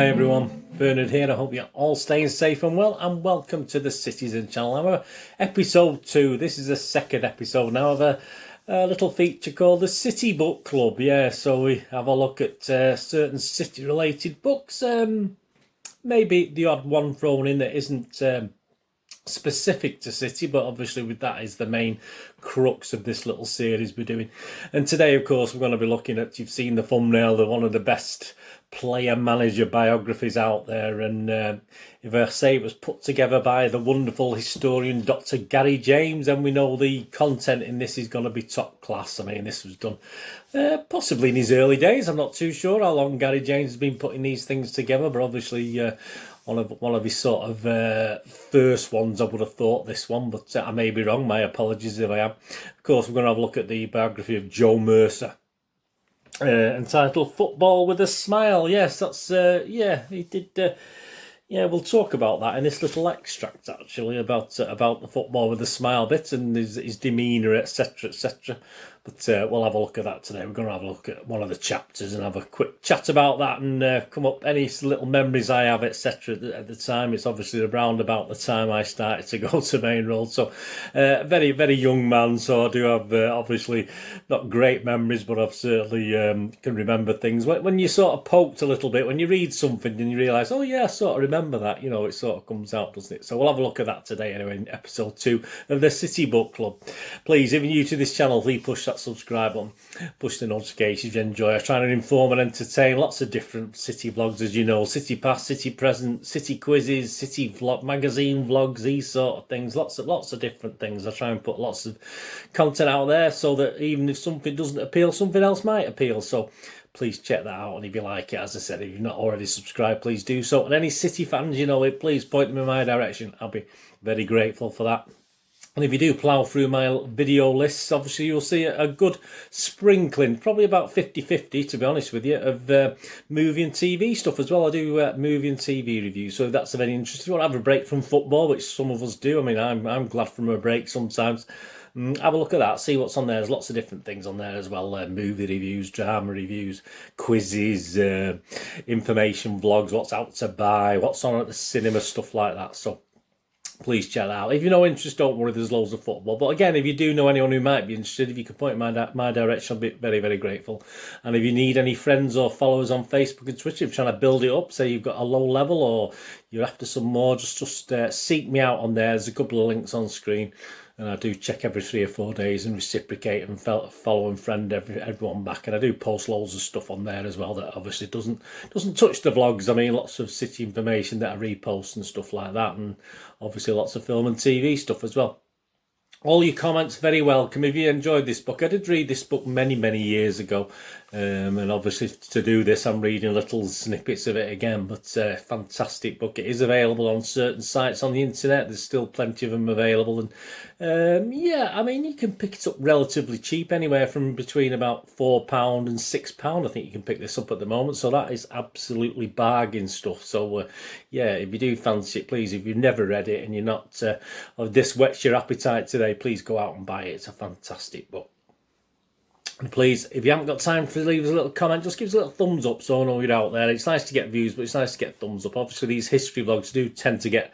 Hi everyone, Bernard here. I hope you're all staying safe and well, and welcome to the Citizen channel. Now, episode 2. This is the second episode now of a little feature called the City Book Club. Yeah, so we have a look at certain city-related books. Maybe the odd one thrown in that isn't specific to City, but obviously with that is the main crux of this little series we're doing. And today, of course, we're going to be looking at, you've seen the thumbnail, the one of the best player manager biographies out there, and if I say it was put together by the wonderful historian Dr. Gary James, then we know the content in this is going to be top class. I mean, this was done possibly in his early days. I'm not too sure how long Gary James has been putting these things together, but obviously one of his sort of first ones, I would have thought this one, but I may be wrong. My apologies if I am. Of course, we're going to have a look at the biography of Joe Mercer, entitled Football with a Smile. Yes, that's yeah, he did. Yeah, we'll talk about that in this little extract, actually, about the football with a smile bit and his demeanour, etc., etc. But we'll have a look at that today. We're going to have a look at one of the chapters and have a quick chat about that and come up any little memories I have, etc. At the time. It's obviously around about the time I started to go to main road. So very, very young man. So I do have obviously not great memories, but I've certainly can remember things. When you sort of poked a little bit, when you read something and you realise, oh yeah, I sort of remember that, you know, it sort of comes out, doesn't it? So we'll have a look at that today anyway in episode 2 of the City Book Club. Please, if you're new to this channel, please push that subscribe button, push the notifications if you enjoy. I try and inform and entertain, lots of different city vlogs, as you know, city past, city present, city quizzes, city vlog, magazine vlogs, these sort of things, lots of different things. I try and put lots of content out there so that even if something doesn't appeal, something else might appeal. So please check that out, and if you like it, as I said, if you're not already subscribed, please do so. And any City fans, you know it, please point them in my direction. I'll be very grateful for that. And if you do plough through my video lists, obviously you'll see a good sprinkling, probably about 50-50 to be honest with you, of movie and TV stuff as well. I do movie and TV reviews, so if that's of any interest. If you want to have a break from football, which some of us do, I mean, I'm glad from a break sometimes. Have a look at that, see what's on there. There's lots of different things on there as well. Movie reviews, drama reviews, quizzes, information vlogs, what's out to buy, what's on at the cinema, stuff like that. So please check that out. If you're no interest, don't worry, there's loads of football. But again, if you do know anyone who might be interested, if you could point in my direction, I'll be very, very grateful. And if you need any friends or followers on Facebook and Twitter, if you're trying to build it up, say you've got a low level or you're after some more, just seek me out on there. There's a couple of links on screen. And I do check every 3 or 4 days and reciprocate and follow and friend everyone back. And I do post loads of stuff on there as well that obviously doesn't touch the vlogs. I mean, lots of city information that I repost and stuff like that. And obviously lots of film and TV stuff as well. All your comments very welcome. If you enjoyed this book, I did read this book many years ago, and obviously to do this I'm reading little snippets of it again, but fantastic book. It is available on certain sites on the internet. There's still plenty of them available, and yeah, I mean, you can pick it up relatively cheap, anywhere from between about £4 and £6. I think you can pick this up at the moment, so that is absolutely bargain stuff. So yeah, if you do fancy it, please, if you've never read it and you're not, or this whets your appetite today, please go out and buy it. It's a fantastic book. And please, if you haven't got time to leave us a little comment, just give us a little thumbs up so I know you're out there. It's nice to get views, but it's nice to get thumbs up. Obviously, these history vlogs do tend to get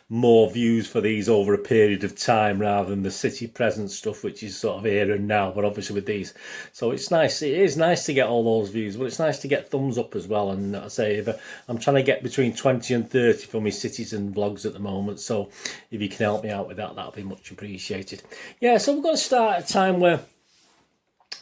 more views for these over a period of time rather than the city present stuff, which is sort of here and now, but obviously with these. So it's nice. It is nice to get all those views, but it's nice to get thumbs up as well. And I say, I'm trying to get between 20 and 30 for my citizen vlogs at the moment. So if you can help me out with that, that'll be much appreciated. Yeah, so we're going to start at a time where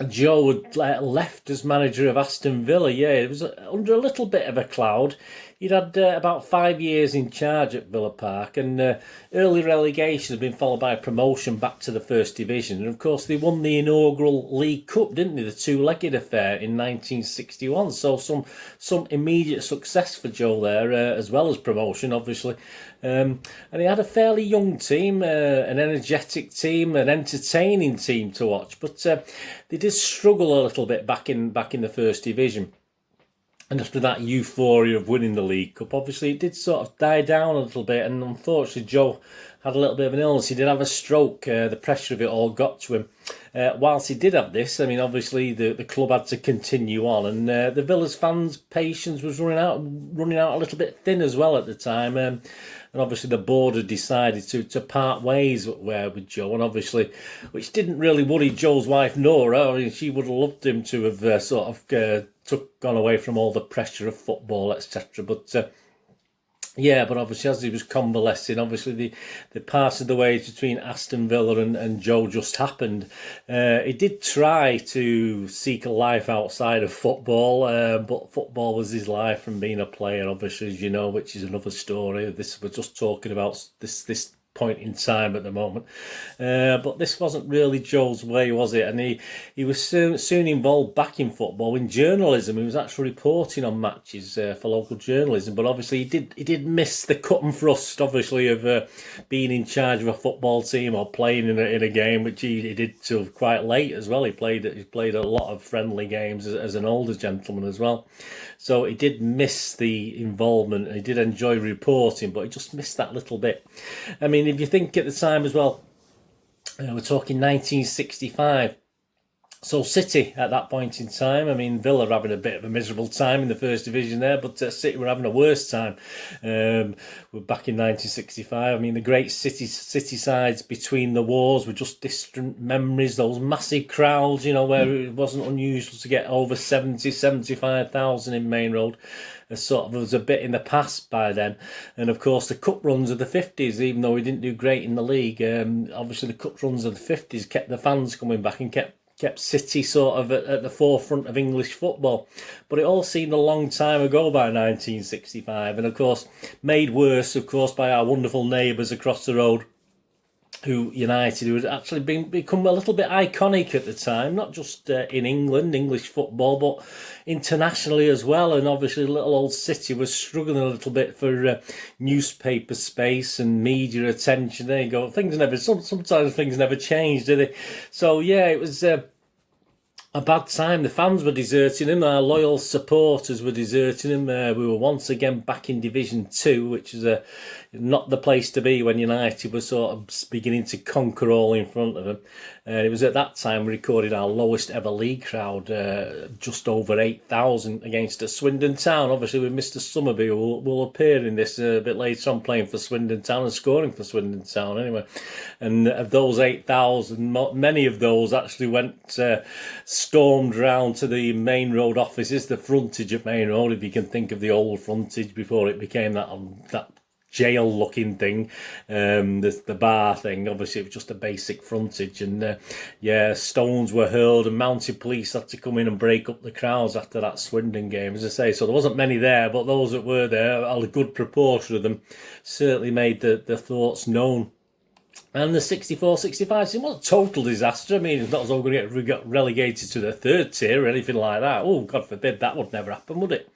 Joe had left as manager of Aston Villa. Yeah, it was under a little bit of a cloud. He'd had about 5 years in charge at Villa Park, and early relegation had been followed by a promotion back to the First Division. And of course, they won the inaugural League Cup, didn't they? The two-legged affair in 1961. So some immediate success for Joe there, as well as promotion, obviously. And he had a fairly young team, an energetic team, an entertaining team to watch. But they did struggle a little bit back in the First Division. And after that euphoria of winning the League Cup, obviously it did sort of die down a little bit. And unfortunately, Joe had a little bit of an illness. He did have a stroke. The pressure of it all got to him. Whilst he did have this, I mean, obviously the club had to continue on, and the Villa's fans' patience was running out a little bit thin as well at the time. And obviously the board had decided to part ways with Joe, and obviously, which didn't really worry Joe's wife Nora. I mean, she would have loved him to have gone away from all the pressure of football, etc. But yeah, but obviously as he was convalescing, obviously the part of the ways between Aston Villa and Joe just happened. He did try to seek a life outside of football, but football was his life from being a player, obviously, as you know, which is another story. We're just talking about this point in time at the moment, but this wasn't really Joe's way, was it? And he was soon involved back in football, in journalism. He was actually reporting on matches for local journalism, but obviously he did miss the cut and thrust, obviously, of being in charge of a football team or playing in a game, which he did till quite late as well. He played a lot of friendly games as an older gentleman as well, so he did miss the involvement, and he did enjoy reporting, but he just missed that little bit. I mean, if you think at the time as well, we're talking 1965. So City at that point in time, I mean, Villa were having a bit of a miserable time in the first division there, but City were having a worse time. We're back in 1965. I mean, the great city sides between the wars were just distant memories. Those massive crowds, you know, where it wasn't unusual to get over 75,000 in Main Road. Sort of was a bit in the past by then. And of course the cup runs of the 50s, even though we didn't do great in the league, obviously the cup runs of the 50s kept the fans coming back and kept City sort of at the forefront of English football. But it all seemed a long time ago by 1965, and of course made worse, of course, by our wonderful neighbours across the road, who had actually become a little bit iconic at the time, not just in England, English football, but internationally as well. And obviously little old City was struggling a little bit for newspaper space and media attention. There you go. Sometimes things never change, do they? So yeah, it was a bad time. The fans were deserting him. Our loyal supporters were deserting him. We were once again back in Division 2, which is not the place to be when United were sort of beginning to conquer all in front of them. It was at that time we recorded our lowest ever league crowd, just over 8,000 against Swindon Town. Obviously with Mr. SUMMERBEE will appear in this a bit later on, playing for Swindon Town and scoring for Swindon Town anyway. And of those 8,000, many of those actually went stormed round to the Main Road offices, the frontage at Main Road, if you can think of the old frontage before it became that jail-looking thing, the bar thing. Obviously, it was just a basic frontage, and stones were hurled, and mounted police had to come in and break up the crowds after that Swindon game, as I say. So there wasn't many there, but those that were there, a good proportion of them, certainly made the thoughts known. And the 64-65 season was a total disaster. I mean, it's not as though we're going to get relegated to the third tier or anything like that. Oh, God forbid, that would never happen, would it?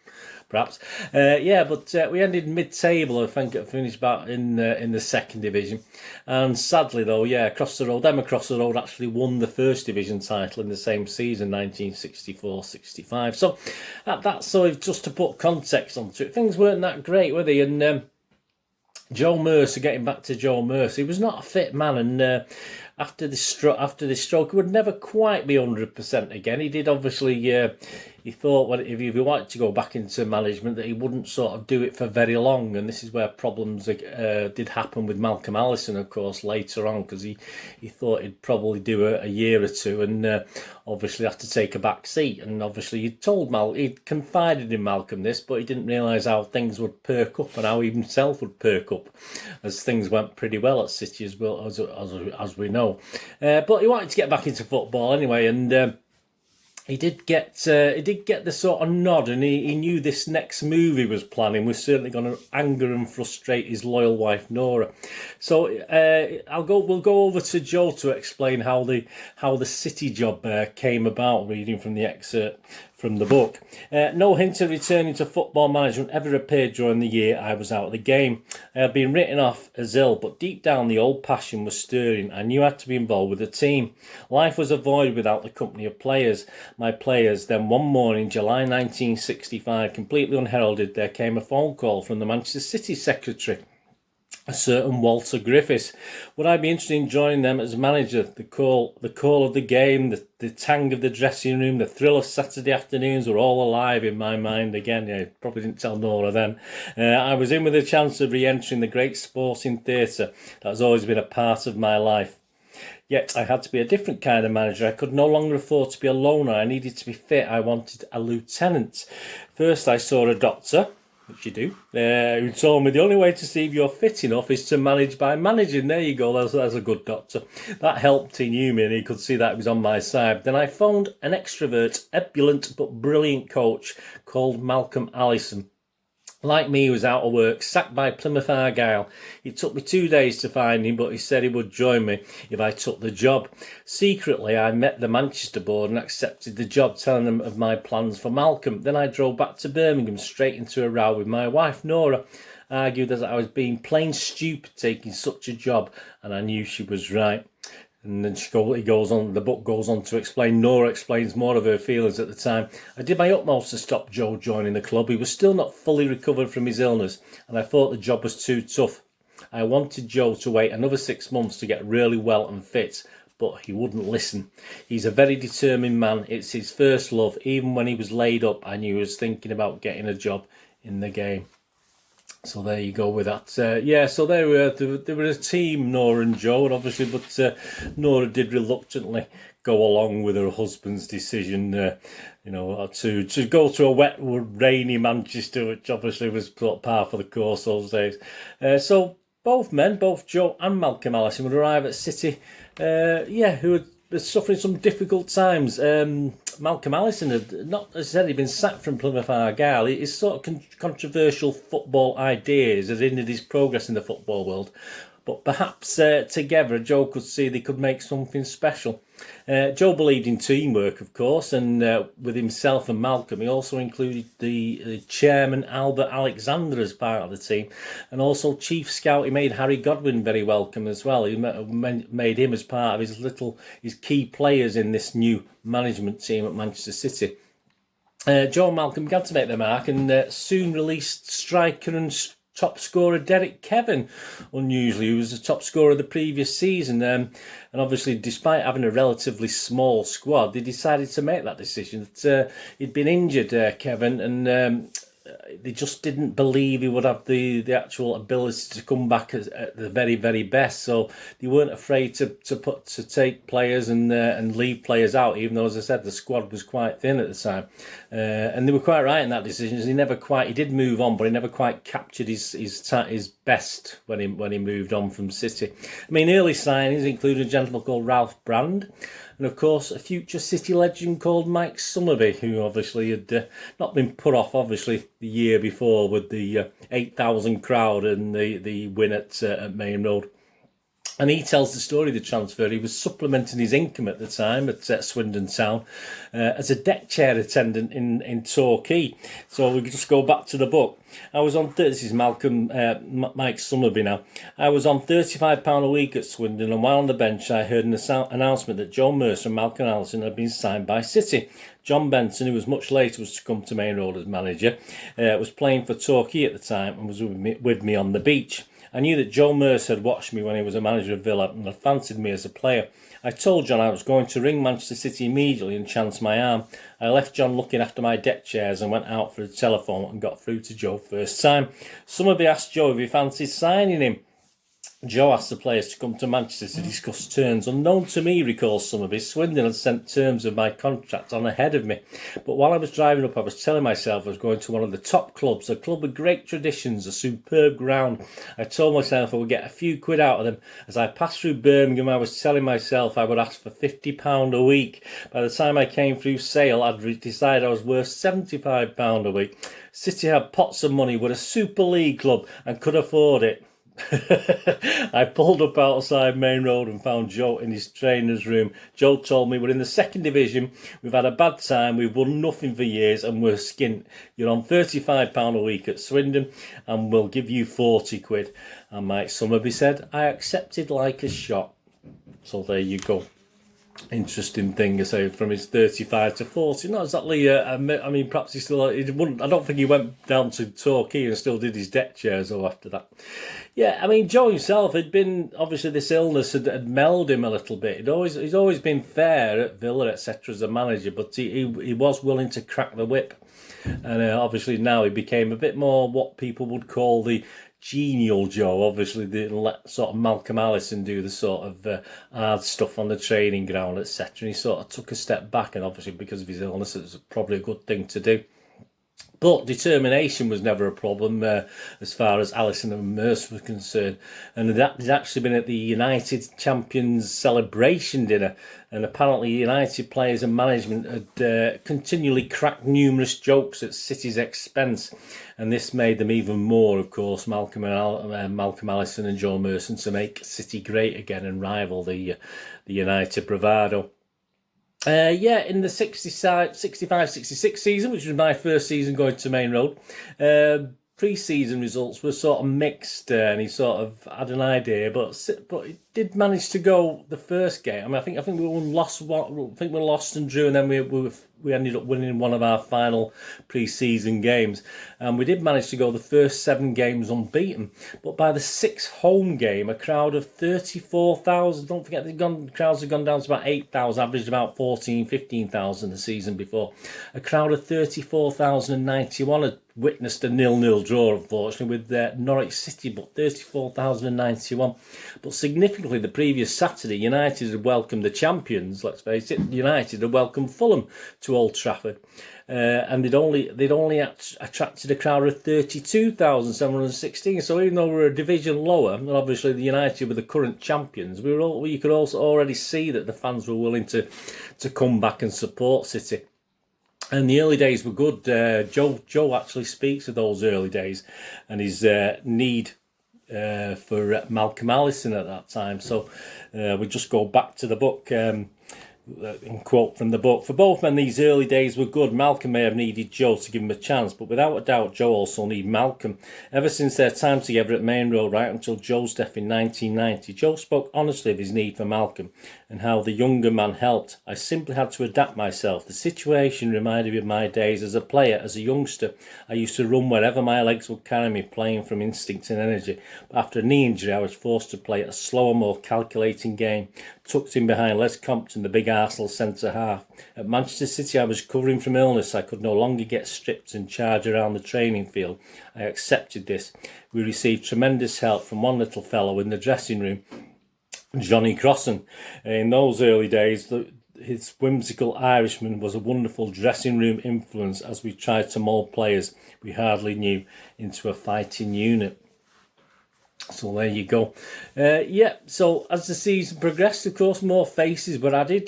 Perhaps. But we ended mid-table. I think it finished back in the second division. And sadly, though, across the road actually won the first division title in the same season, 1964-65. So that's just to put context onto it. Things weren't that great, were they? And Joe Mercer, getting back to Joe Mercer, he was not a fit man, and after this stroke, he would never quite be 100% again. He did obviously. He thought if he wanted to go back into management, that he wouldn't sort of do it for very long, and this is where problems did happen with Malcolm Allison, of course, later on, because he thought he'd probably do a year or two, and obviously have to take a back seat. And obviously he'd confided in Malcolm this, but he didn't realise how things would perk up and how he himself would perk up, as things went pretty well at City as well as we know. But he wanted to get back into football anyway, and he did get the sort of nod, and he knew this next move he was planning was certainly going to anger and frustrate his loyal wife Nora. So we'll go over to Joe to explain how the City job came about, reading from the excerpt from the book. No hint of returning to football management ever appeared during the year I was out of the game. I had been written off as ill, but deep down the old passion was stirring. I knew I had to be involved with the team. Life was a void without the company of players. My players. Then one morning, July 1965, completely unheralded, there came a phone call from the Manchester City secretary, a certain Walter Griffiths. Would I be interested in joining them as manager? The call of the game, the tang of the dressing room, the thrill of Saturday afternoons were all alive in my mind again. Yeah, probably didn't tell Nora then. I was in with a chance of re-entering the great sporting theatre that has always been a part of my life. Yet I had to be a different kind of manager. I could no longer afford to be a loner. I needed to be fit. I wanted a lieutenant. First I saw a doctor, which you do, who told me the only way to see if you're fit enough is to manage by managing. There you go, that's a good doctor. That helped. He knew me and he could see that it was on my side. Then I phoned an extrovert, ebullient but brilliant coach called Malcolm Allison. Like me, he was out of work, sacked by Plymouth Argyle. It took me 2 days to find him, but he said he would join me if I took the job. Secretly, I met the Manchester board and accepted the job, telling them of my plans for Malcolm. Then I drove back to Birmingham, straight into a row with my wife, Nora. I argued that I was being plain stupid taking such a job, and I knew she was right. And then the book goes on to explain, Nora explains more of her feelings at the time. I did my utmost to stop Joe joining the club. He was still not fully recovered from his illness, and I thought the job was too tough. I wanted Joe to wait another 6 months to get really well and fit, but he wouldn't listen. He's a very determined man. It's his first love. Even when he was laid up, I knew he was thinking about getting a job in the game. So there you go with that. So they were a team, Nora and Joe, obviously, but Nora did reluctantly go along with her husband's decision, to go to a wet, rainy Manchester, which obviously was par for the course those days. So both men, both Joe and Malcolm Allison, would arrive at City, who were suffering some difficult times. Malcolm Allison had not necessarily been sacked from Plymouth Argyle. His sort of controversial football ideas had hindered his progress in the football world. But perhaps together Joe could see they could make something special. Joe believed in teamwork, of course, and with himself and Malcolm, he also included the chairman, Albert Alexander, as part of the team, and also chief scout. He made Harry Godwin very welcome as well. He made him as part of his key players in this new management team at Manchester City. Joe and Malcolm began to make their mark and soon released striker and top scorer Derek Kevin, unusually, who was the top scorer of the previous season. And obviously, despite having a relatively small squad, they decided to make that decision. He'd been injured, Kevin, and they just didn't believe he would have the actual ability to come back at the very, very best. So they weren't afraid to take players and leave players out, even though, as I said, the squad was quite thin at the time. And they were quite right in that decision. He did move on, but he never quite captured his best when he moved on from City. I mean, early signings included a gentleman called Ralph Brand, and of course a future City legend called Mike SUMMERBEE, who obviously had not been put off, obviously, the year before with the 8,000 crowd and the win at Main Road. And he tells the story of the transfer. He was supplementing his income at the time at Swindon Town as a deck chair attendant in Torquay. So we just go back to the book. This is Mike SUMMERBEE now. I was on £35 a week at Swindon, and while on the bench I heard an announcement that Joe Mercer and Malcolm Allison had been signed by City. John Benson, who was much later was to come to Main Road as manager, was playing for Torquay at the time and was with me on the beach. I knew that Joe Mercer had watched me when he was a manager of Villa and had fancied me as a player. I told John I was going to ring Manchester City immediately and chance my arm. I left John looking after my deck chairs and went out for the telephone and got through to Joe first time. SUMMERBEE asked Joe if he fancied signing him. Joe asked the players to come to Manchester to discuss terms. Unknown to me, recalls SUMMERBEE, Swindon had sent terms of my contract on ahead of me. But while I was driving up, I was telling myself I was going to one of the top clubs, a club with great traditions, a superb ground. I told myself I would get a few quid out of them. As I passed through Birmingham, I was telling myself I would ask for £50 a week. By the time I came through Sale, I'd decided I was worth £75 a week. City had pots of money, were a Super League club and could afford it. I pulled up outside Main Road and found Joe in his trainer's room. Joe told me, we're in the second division, we've had a bad time, we've won nothing for years and we're skint. You're on £35 a week at Swindon and we'll give you 40 quid. And Mike Summerbee said, I accepted like a shot. So there you go. Interesting thing, I say, from his 35 to 40. Not exactly. I mean, perhaps he still. He wouldn't. I don't think he went down to Torquay and still did his deck chairs though after that. Yeah, I mean, Joe himself had been, obviously this illness had mellowed him a little bit. He's always been fair at Villa, etc. as a manager, but he was willing to crack the whip, and obviously now he became a bit more what people would call the genial Joe. Obviously didn't let sort of Malcolm Allison do the sort of hard stuff on the training ground, etc. And he sort of took a step back, and obviously because of his illness it was probably a good thing to do. But determination was never a problem as far as Allison and Mercer were concerned. And that had actually been at the United Champions celebration dinner. And apparently United players and management had continually cracked numerous jokes at City's expense. And this made them even more, of course, Malcolm Allison and Joe Mercer, to make City great again and rival the United bravado. In the 65-66 season, which was my first season going to Main Road, pre-season results were sort of mixed, and he sort of had an idea, but he did manage to go the first game. I mean, I think we lost and drew, and then we ended up winning one of our final pre-season games, and we did manage to go the first 7 games unbeaten. But by the 6th home game, a crowd of 34,000. Don't forget, crowds had gone down to about 8,000, averaged about 15,000 the season before. A crowd of 34,091 had witnessed a 0-0 draw, unfortunately, with Norwich City, but 34,091. But significantly, the previous Saturday, United had welcomed the champions. Let's face it, United had welcomed Fulham to Old Trafford, and they'd only attracted a crowd of 32,716. So even though we're a division lower, and obviously the United were the current champions, you could also already see that the fans were willing to come back and support City. And the early days were good. Joe actually speaks of those early days and his need for Malcolm Allison at that time. So we just go back to the book. Quote from the book: for both men, these early days were good. Malcolm may have needed Joe to give him a chance, but without a doubt, Joe also needed Malcolm. Ever since their time together at Main Road, right until Joe's death in 1990, Joe spoke honestly of his need for Malcolm and how the younger man helped. I simply had to adapt myself. The situation reminded me of my days as a player, as a youngster. I used to run wherever my legs would carry me, playing from instinct and energy. But after a knee injury, I was forced to play a slower, more calculating game, tucked in behind Les Compton, the big Arsenal centre half. At Manchester City, I was recovering from illness. I could no longer get stripped and charge around the training field. I accepted this. We received tremendous help from one little fellow in the dressing room, Johnny Crossan. In those early days, his whimsical Irishman was a wonderful dressing room influence as we tried to mould players we hardly knew into a fighting unit. So there you go. So as the season progressed, of course, more faces were added.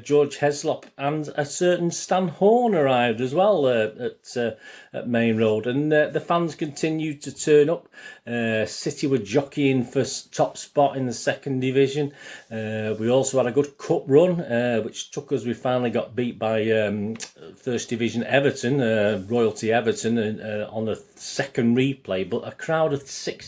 George Heslop and a certain Stan Horn arrived as well at Main Road, and the fans continued to turn up. City were jockeying for top spot in the second division. We also had a good cup run, which took us. We finally got beat by first division Everton, Royalty Everton, on the second replay. But a crowd of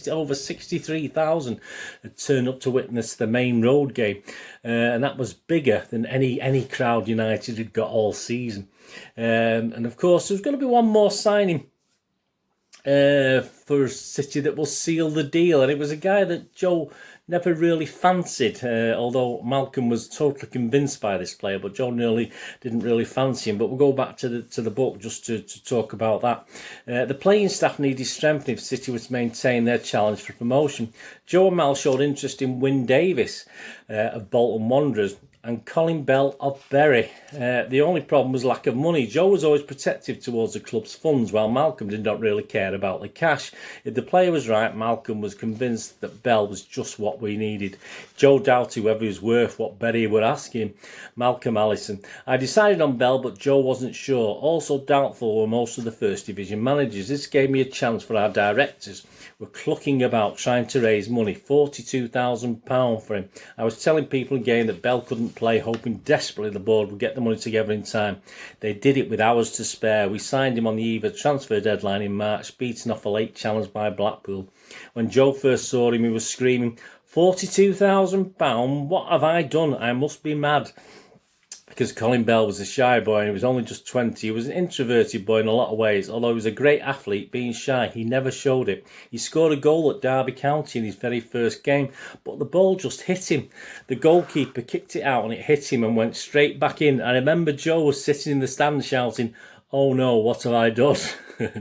over 63,000 had turned up to witness the Main Road game, and that was bigger than any crowd United had got all season. And of course, there's going to be one more signing for City that will seal the deal, and it was a guy that Joe never really fancied, although Malcolm was totally convinced by this player, but Joe didn't really fancy him. But we'll go back to the book just to talk about that. The playing staff needed strengthening if City was to maintain their challenge for promotion. Joe and Mal showed interest in Wyn Davis of Bolton Wanderers. and Colin Bell of Bury. The only problem was lack of money. Joe was always protective towards the club's funds, while Malcolm did not really care about the cash. If the player was right, Malcolm was convinced that Bell was just what we needed. Joe doubted whether he was worth what Bury were asking. Malcolm Allison. I decided on Bell, but Joe wasn't sure. Also doubtful were most of the First Division managers. This gave me a chance for our directors. We're clucking about trying to raise money, £42,000 for him. I was telling people again that Bell couldn't play, hoping desperately the board would get the money together in time. They did it with hours to spare. We signed him on the eve of transfer deadline in March, beaten off a late challenge by Blackpool. When Joe first saw him, he was screaming, £42,000? What have I done? I must be mad. Because Colin Bell was a shy boy and he was only just 20. He was an introverted boy in a lot of ways. Although he was a great athlete, being shy, he never showed it. He scored a goal at Derby County in his very first game, but the ball just hit him. The goalkeeper kicked it out and it hit him and went straight back in. I remember Joe was sitting in the stand shouting, "Oh no, what have I done?"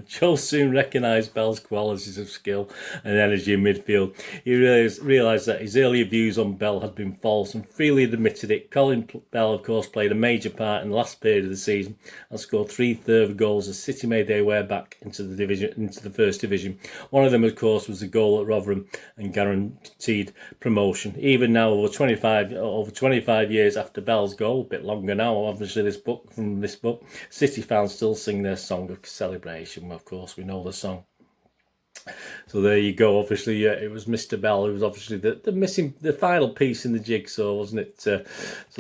Joe soon recognised Bell's qualities of skill and energy in midfield. He realised that his earlier views on Bell had been false and freely admitted it. Colin Bell, of course, played a major part in the last period of the season and scored 3 third goals as City made their way back into the First Division. One of them, of course, was the goal at Rotherham and guaranteed promotion. Even now, over 25 years after Bell's goal, a bit longer now, obviously, from this book, City fans still sing their song of celebration. Of course, we know the song. So there you go. Obviously, it was Mr. Bell who was obviously the final piece in the jigsaw, wasn't it? So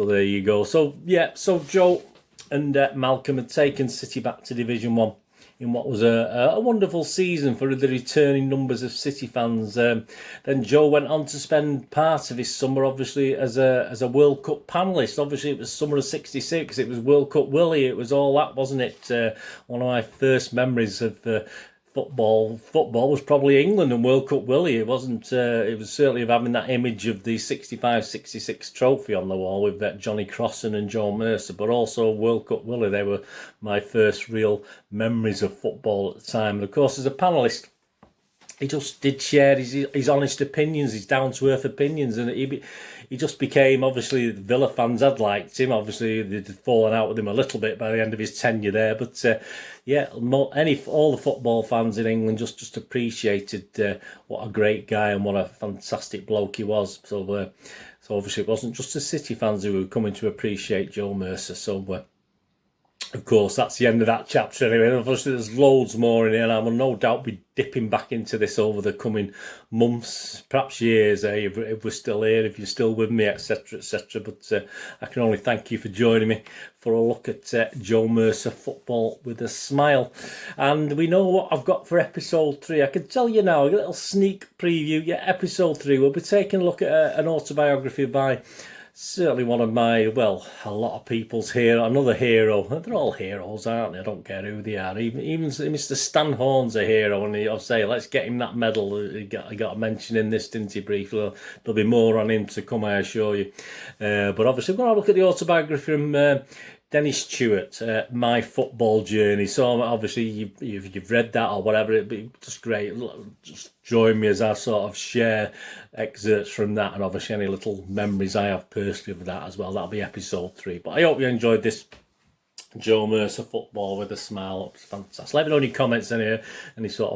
there you go. So yeah, so Joe and Malcolm had taken City back to Division 1 in what was a wonderful season for the returning numbers of City fans. Then Joe went on to spend part of his summer, obviously, as a World Cup panellist. Obviously, it was summer of '66. It was World Cup Willie. It was all that, wasn't it? One of my first memories of football was probably England and World Cup Willie. It wasn't. It was certainly of having that image of the 65-66 trophy on the wall with Johnny Crossan and Joe Mercer, but also World Cup Willie. They were my first real memories of football at the time. And of course, as a panellist, he just did share his honest opinions, his down-to-earth opinions, and he just became, obviously, the Villa fans had liked him. Obviously, they'd fallen out with him a little bit by the end of his tenure there. But, all the football fans in England just appreciated what a great guy and what a fantastic bloke he was. So obviously, it wasn't just the City fans who were coming to appreciate Joe Mercer. So, of course, that's the end of that chapter anyway. Obviously, there's loads more in here, and I will no doubt be dipping back into this over the coming months, perhaps years, if we're still here, if you're still with me, etc., etc. But I can only thank you for joining me for a look at Joe Mercer football with a smile. And we know what I've got for episode 3. I can tell you now, a little sneak preview. Yeah, episode 3, we'll be taking a look at an autobiography by certainly one of my, well, a lot of people's hero, another hero. They're all heroes, aren't they? I don't care who they are. Even Mr. Stan Horn's a hero, and I'll say, let's get him that medal. He got a mention in this, didn't he, briefly? There'll be more on him to come, I assure you. But obviously, we're going to have a look at the autobiography from Dennis Stewart, My Football Journey. So obviously you've read that or whatever. It'd be just great. Just join me as I sort of share excerpts from that, and obviously any little memories I have personally of that as well. That'll be episode 3. But I hope you enjoyed this Joe Mercer football with a smile. It's fantastic. Let me know any comments in here, any sort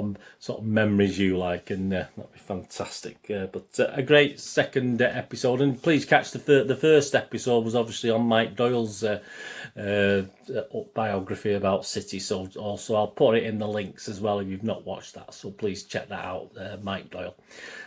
of memories you like, and that'd be fantastic. But a great second episode, and please catch the first episode was obviously on Mike Doyle's biography about City. So also I'll put it in the links as well if you've not watched that. So please check that out, Mike Doyle.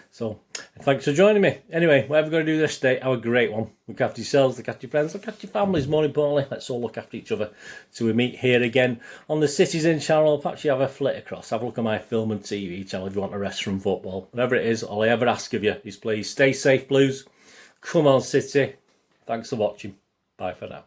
So, thanks for joining me. Anyway, whatever we're going to do this day, have a great one. Look after yourselves, look after your friends, look after your families, more importantly. Let's all look after each other till we meet here again on the Citizen channel. Perhaps you have a flit across. Have a look at my film and TV channel if you want to rest from football. Whatever it is, all I ever ask of you is please stay safe, Blues. Come on, City. Thanks for watching. Bye for now.